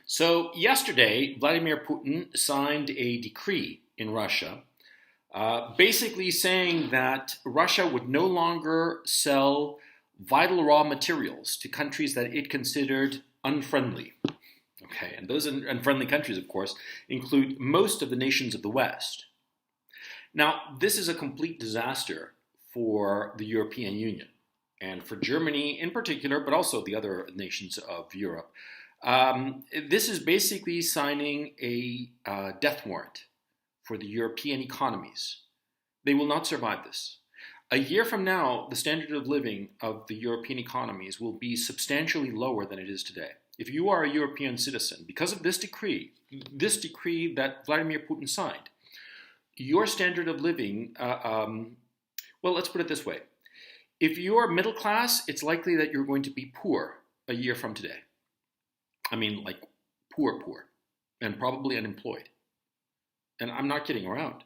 So yesterday, Vladimir Putin signed a decree in Russia, basically saying that Russia would no longer sell vital raw materials to countries that it considered unfriendly. Okay, and those unfriendly countries, of course, include most of the nations of the West. Now, this is a complete disaster for the European Union and for Germany in particular, but also the other nations of Europe. This is basically signing a death warrant for the European economies. They will not survive this. A year from now, the standard of living of the European economies will be substantially lower than it is today. If you are a European citizen, because of this decree that Vladimir Putin signed, your standard of living, well, let's put it this way. If you're middle class, it's likely that you're going to be poor a year from today. I mean, like poor, and probably unemployed. And I'm not kidding around.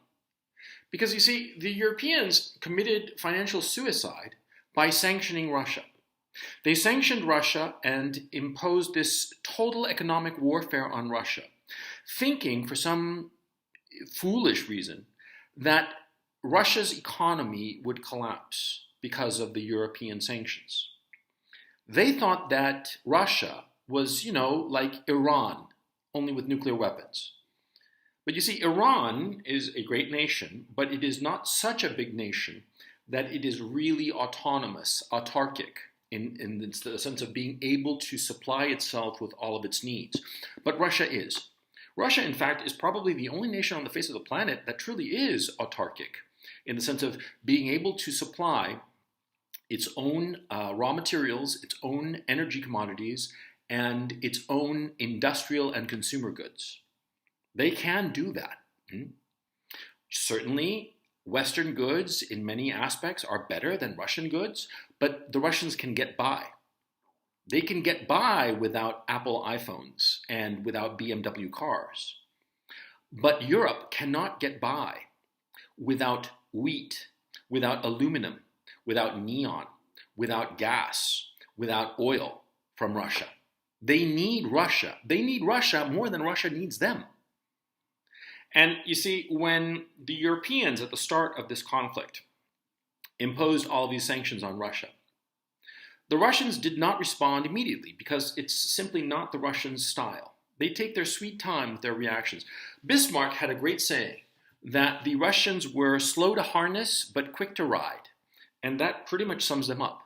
Because you see, the Europeans committed financial suicide by sanctioning Russia. They sanctioned Russia and imposed this total economic warfare on Russia, thinking for some foolish reason that Russia's economy would collapse because of the European sanctions. They thought that Russia was, like Iran, only with nuclear weapons. But you see, Iran is a great nation, but it is not such a big nation that it is really autonomous, autarkic, in the sense of being able to supply itself with all of its needs. But Russia is. Russia, in fact, is probably the only nation on the face of the planet that truly is autarkic, in the sense of being able to supply its own raw materials, its own energy commodities, and its own industrial and consumer goods. They can do that. Certainly, Western goods in many aspects are better than Russian goods, but the Russians can get by. They can get by without Apple iPhones and without BMW cars. But Europe cannot get by without wheat, without aluminum, without neon, without gas, without oil from Russia. They need Russia. They need Russia more than Russia needs them. And you see, when the Europeans at the start of this conflict imposed all these sanctions on Russia, the Russians did not respond immediately because it's simply not the Russians' style. They take their sweet time with their reactions. Bismarck had a great saying that the Russians were slow to harness but quick to ride. And that pretty much sums them up.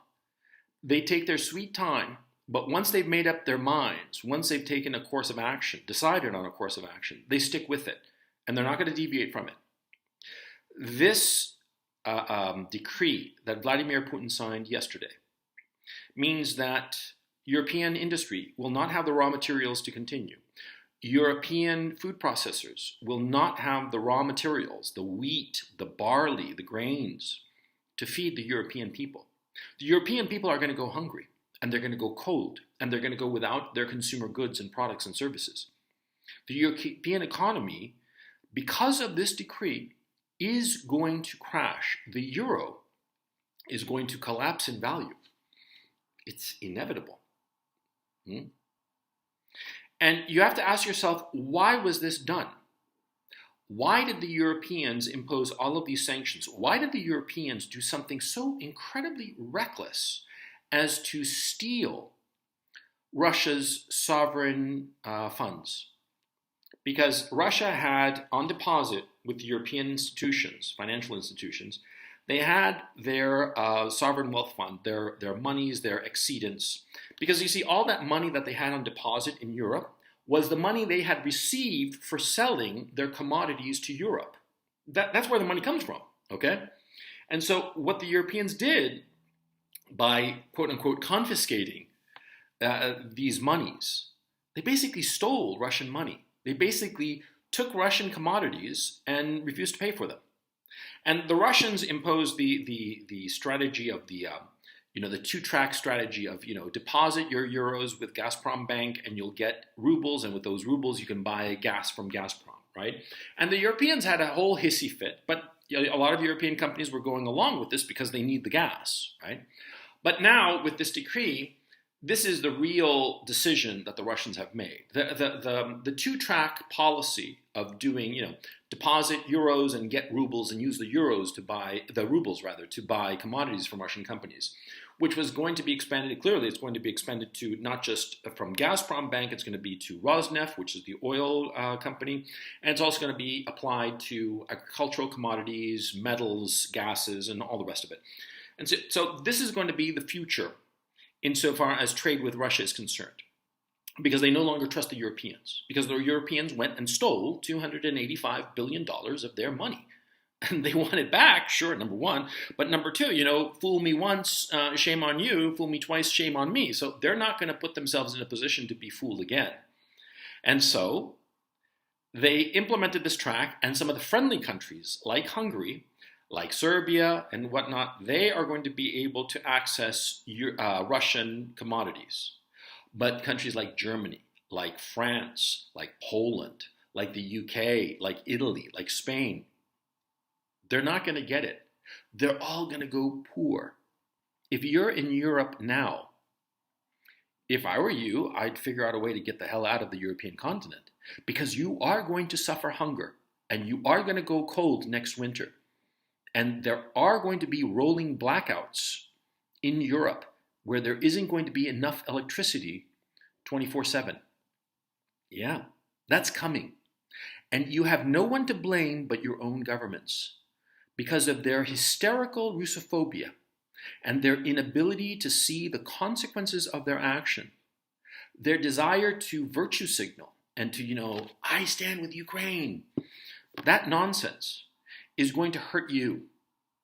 They take their sweet time, but once they've made up their minds, once they've taken a course of action, decided on a course of action, they stick with it. And they're not going to deviate from it. This decree that Vladimir Putin signed yesterday means that European industry will not have the raw materials to continue. European food processors will not have the raw materials, the wheat, the barley, the grains, to feed the European people. The European people are going to go hungry, and they're going to go cold, and they're going to go without their consumer goods and products and services. The European economy, because of this decree, is going to crash. The euro is going to collapse in value. It's inevitable. And you have to ask yourself, why was this done? Why did the Europeans impose all of these sanctions? Why did the Europeans do something so incredibly reckless as to steal Russia's sovereign funds? Because Russia had on deposit with the European institutions, financial institutions, they had their sovereign wealth fund, their monies, their exceedance. Because you see, all that money that they had on deposit in Europe was the money they had received for selling their commodities to Europe. That's where the money comes from, okay? And so what the Europeans did by, quote unquote, confiscating these monies, they basically stole Russian money. They basically took Russian commodities and refused to pay for them. And the Russians imposed the strategy of the two-track strategy of, deposit your euros with Gazprom Bank and you'll get rubles, and with those rubles you can buy gas from Gazprom, right? And the Europeans had a whole hissy fit, but a lot of European companies were going along with this because they need the gas, right? But now with this decree, this is the real decision that the Russians have made. The two-track policy of doing, deposit euros and get rubles and use the euros to buy, the rubles rather, to buy commodities from Russian companies, which was going to be expanded, clearly it's going to be expanded to not just from Gazprom Bank, it's going to be to Rosneft, which is the oil company, and it's also going to be applied to agricultural commodities, metals, gases, and all the rest of it. And so this is going to be the future insofar as trade with Russia is concerned, because they no longer trust the Europeans, because the Europeans went and stole $285 billion of their money. And they want it back, sure, number one. But number two, fool me once, shame on you. Fool me twice, shame on me. So they're not going to put themselves in a position to be fooled again. And so they implemented this track, and some of the friendly countries, like Hungary, like Serbia and whatnot, they are going to be able to access Russian commodities. But countries like Germany, like France, like Poland, like the UK, like Italy, like Spain, they're not going to get it. They're all going to go poor. If you're in Europe now, if I were you, I'd figure out a way to get the hell out of the European continent, because you are going to suffer hunger and you are going to go cold next winter. And there are going to be rolling blackouts in Europe where there isn't going to be enough electricity 24/7. Yeah, that's coming. And you have no one to blame but your own governments because of their hysterical Russophobia and their inability to see the consequences of their action, their desire to virtue signal and to, I stand with Ukraine. That nonsense is going to hurt you.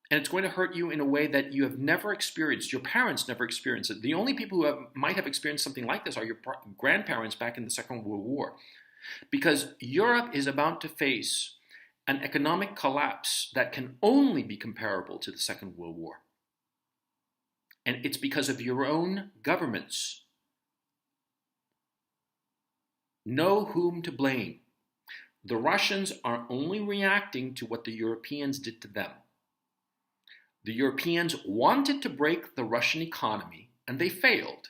And it's going to hurt you in a way that you have never experienced. Your parents never experienced it. The only people who might have experienced something like this are your grandparents back in the Second World War. Because Europe is about to face an economic collapse that can only be comparable to the Second World War. And it's because of your own governments. Know whom to blame. The Russians are only reacting to what the Europeans did to them. The Europeans wanted to break the Russian economy, and they failed.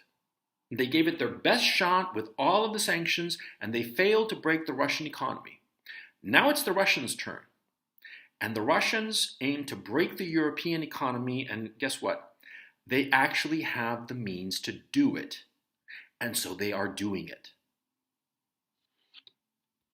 They gave it their best shot with all of the sanctions, and they failed to break the Russian economy. Now it's the Russians' turn. And the Russians aim to break the European economy, and guess what? They actually have the means to do it. And so they are doing it.